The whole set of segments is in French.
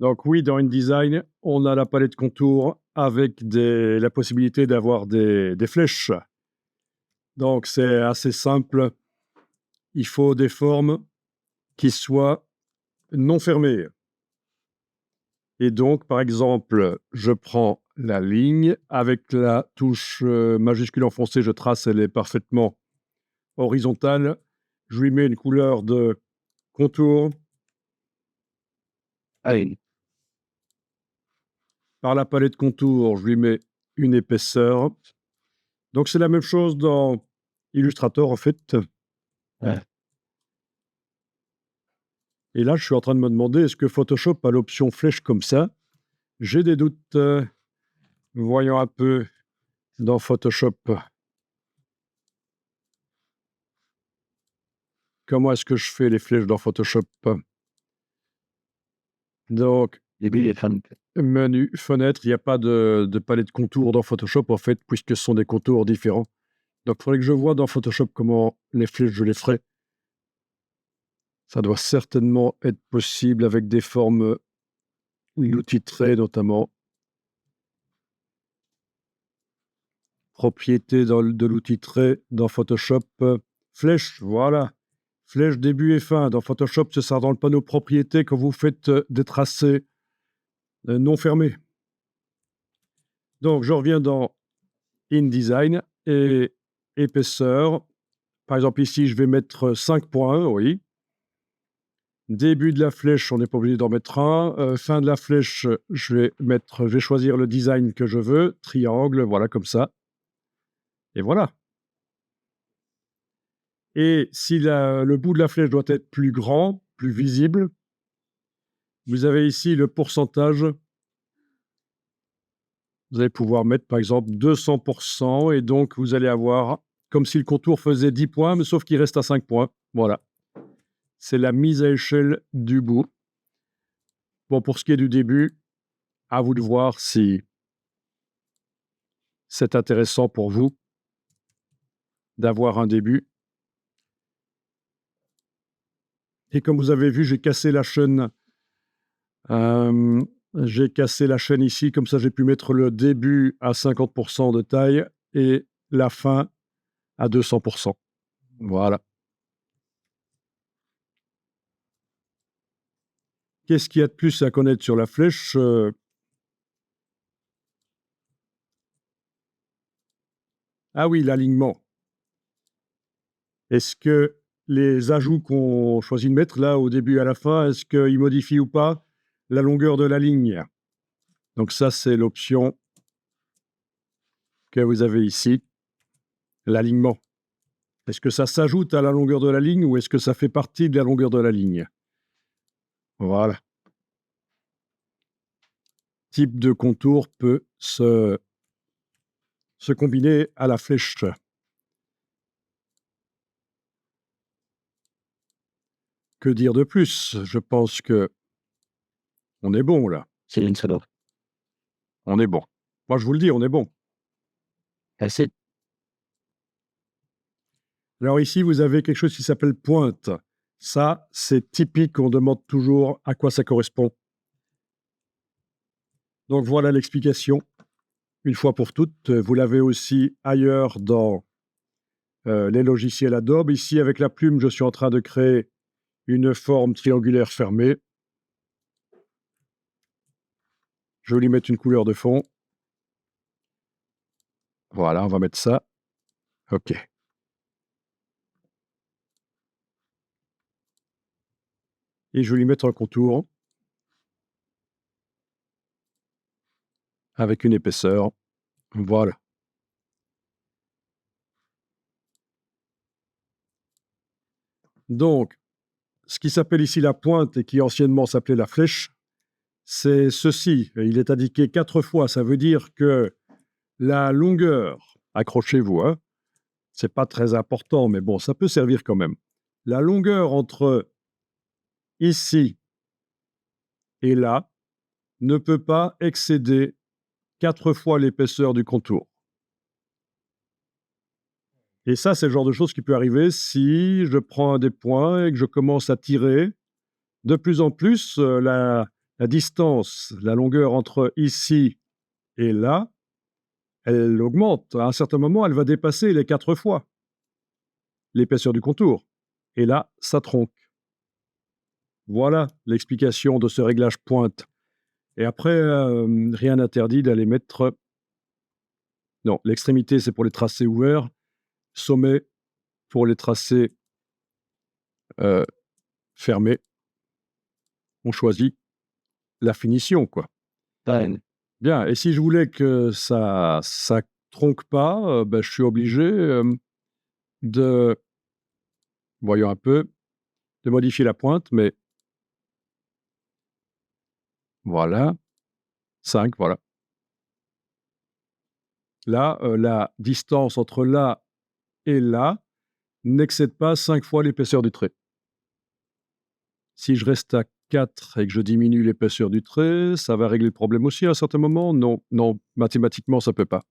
Donc oui, dans InDesign, on a la palette contour avec la possibilité d'avoir des flèches. Donc c'est assez simple. Il faut des formes qui soient non fermées. Et donc, par exemple, je prends la ligne avec la touche majuscule enfoncée, je trace, elle est parfaitement horizontale. Je lui mets une couleur de contour. Allez, Par la palette contour, je lui mets une épaisseur. Donc c'est la même chose dans Illustrator en fait. ouais. Et là, je suis en train de me demander, est-ce que Photoshop a l'option flèche comme ça? J'ai des doutes. Voyons un peu dans Photoshop. Comment est-ce que je fais les flèches dans Photoshop? Donc, Début et fin de... menu, fenêtre, il n'y a pas de palette contour dans Photoshop, en fait, puisque ce sont des contours différents. Donc, il faudrait que je vois dans Photoshop comment les flèches, je les ferai. Ça doit certainement être possible avec des formes, l'outil trait notamment. Propriété de l'outil trait dans Photoshop. Flèche, voilà. Flèche début et fin. Dans Photoshop, ce sera dans le panneau propriété quand vous faites des tracés non fermés. Donc, je reviens dans InDesign et épaisseur. Par exemple, ici, je vais mettre 5.1, oui. Début de la flèche, on n'est pas obligé d'en mettre un. Fin de la flèche, je vais choisir le design que je veux. Triangle, voilà, comme ça. Et voilà. Et si le bout de la flèche doit être plus grand, plus visible, vous avez ici le pourcentage. Vous allez pouvoir mettre, par exemple, 200%, et donc vous allez avoir comme si le contour faisait 10 points, mais sauf qu'il reste à 5 points. Voilà. C'est la mise à échelle du bout. Bon, pour ce qui est du début, à vous de voir si c'est intéressant pour vous d'avoir un début. Et comme vous avez vu, j'ai cassé la chaîne. J'ai cassé la chaîne ici, comme ça j'ai pu mettre le début à 50% de taille et la fin à 200%. Voilà. Qu'est-ce qu'il y a de plus à connaître sur la flèche? Ah oui, l'alignement. Est-ce que les ajouts qu'on choisit de mettre là au début et à la fin, est-ce qu'ils modifient ou pas la longueur de la ligne? Donc ça, c'est l'option que vous avez ici, l'alignement. Est-ce que ça s'ajoute à la longueur de la ligne ou est-ce que ça fait partie de la longueur de la ligne? Voilà. Type de contour peut se combiner à la flèche. Que dire de plus? Je pense que on est bon là. C'est une seule offre. On est bon. Moi, je vous le dis, on est bon. Assez. Alors ici, vous avez quelque chose qui s'appelle pointe. Ça, c'est typique, on demande toujours à quoi ça correspond. Donc voilà l'explication, une fois pour toutes. Vous l'avez aussi ailleurs dans les logiciels Adobe. Ici, avec la plume, je suis en train de créer une forme triangulaire fermée. Je vais lui mettre une couleur de fond. Voilà, on va mettre ça. OK. Et je vais lui mettre un contour avec une épaisseur. Voilà. Donc, ce qui s'appelle ici la pointe et qui anciennement s'appelait la flèche, c'est ceci. Il est indiqué 4 fois. Ça veut dire que la longueur, accrochez-vous, hein, c'est pas très important, mais bon, ça peut servir quand même. La longueur entre ici et là ne peut pas excéder 4 fois l'épaisseur du contour. Et ça, c'est le genre de choses qui peut arriver si je prends des points et que je commence à tirer de plus en plus. La la distance, la longueur entre ici et là, elle augmente. À un certain moment, elle va dépasser les 4 fois l'épaisseur du contour. Et là, ça tronque. Voilà l'explication de ce réglage pointe. Et après, rien n'interdit d'aller mettre... Non, l'extrémité, c'est pour les tracés ouverts. Sommet, pour les tracés fermés. On choisit la finition, quoi. Fine. Bien, et si je voulais que ça tronque pas, ben, je suis obligé de... Voyons un peu, de modifier la pointe, mais voilà, 5, voilà. Là, la distance entre là et là n'excède pas 5 fois l'épaisseur du trait. Si je reste à 4 et que je diminue l'épaisseur du trait, ça va régler le problème aussi à un certain moment? Non, non, mathématiquement, ça ne peut pas.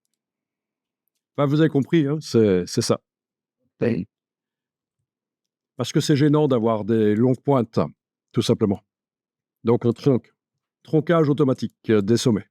Enfin, vous avez compris, hein, c'est ça. Fine. Parce que c'est gênant d'avoir des longues pointes, tout simplement. Donc on tronque. Troncage automatique des sommets.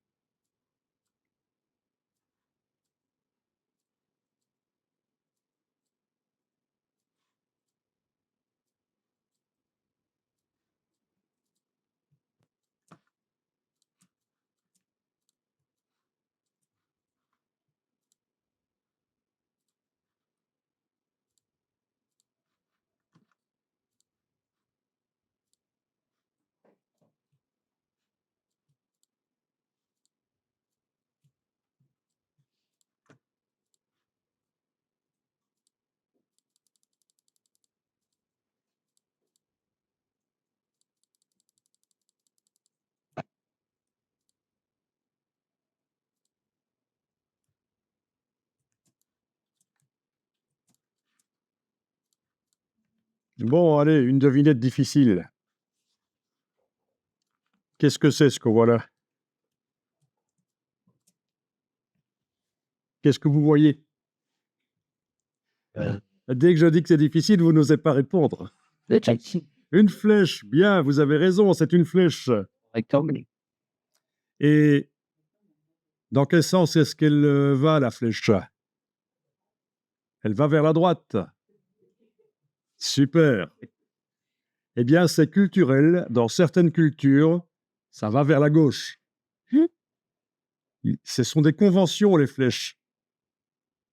Bon, allez, une devinette difficile. Qu'est-ce que c'est ce qu'on voit là? Qu'est-ce que vous voyez? Dès que je dis que c'est difficile, vous n'osez pas répondre. Une flèche, bien, vous avez raison, c'est une flèche. Rectangle. Et dans quel sens est-ce qu'elle va, la flèche? Elle va vers la droite. Super. Eh bien, c'est culturel. Dans certaines cultures, ça va vers la gauche. Ce sont des conventions, les flèches.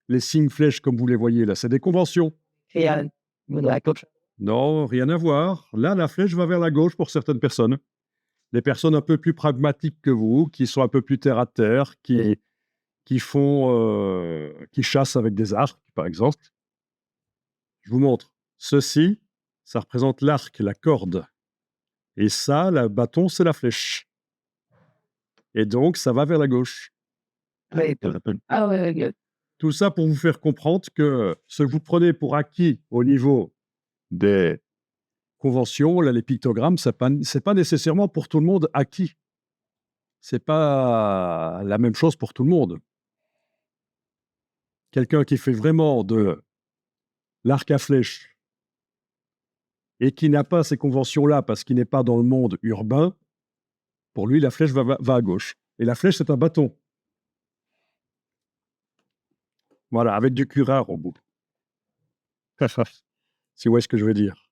Les signes flèches, comme vous les voyez là, c'est des conventions. Et la gauche. Non, rien à voir. Là, la flèche va vers la gauche pour certaines personnes. Les personnes un peu plus pragmatiques que vous, qui sont un peu plus terre à terre, qui chassent avec des arcs, par exemple. Je vous montre. Ceci, ça représente l'arc, la corde. Et ça, le bâton, c'est la flèche. Et donc, ça va vers la gauche. Ah ouais. Tout ça pour vous faire comprendre que ce que vous prenez pour acquis au niveau des conventions, là, les pictogrammes, c'est pas nécessairement pour tout le monde acquis. C'est pas la même chose pour tout le monde. Quelqu'un qui fait vraiment de l'arc à flèche et qui n'a pas ces conventions-là parce qu'il n'est pas dans le monde urbain, pour lui, la flèche va à gauche. Et la flèche, c'est un bâton. Voilà, avec du curare au bout. Si vous voyez ce que je veux dire.